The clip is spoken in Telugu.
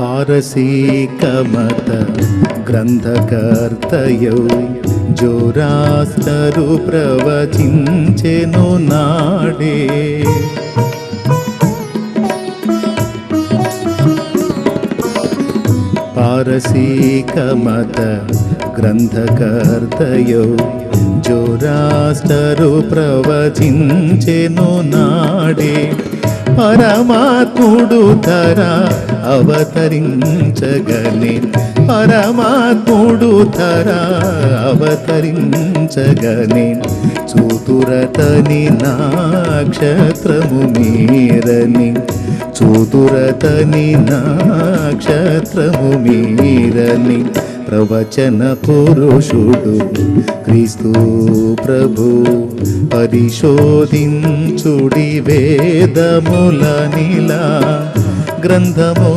పారసీకమత గ్రంథకర్తయౌ జోరాస్టరు ప్రవచించెను నాడే. పారసీకమత గ్రంథకర్తయౌ జోరాస్టరు ప్రవచించెను నాడే. పరమాత్ముడు ధర అవతరించగనే, పరమాత్ముడు ధర అవతరించగనే, చూతురతని నక్షత్రము మీరని, చూతురతని నక్షత్రము మీరని ప్రవచన పురుషుడు క్రీస్తు ప్రభు. పరిశోధించుడి వేదములనిలా గ్రంథము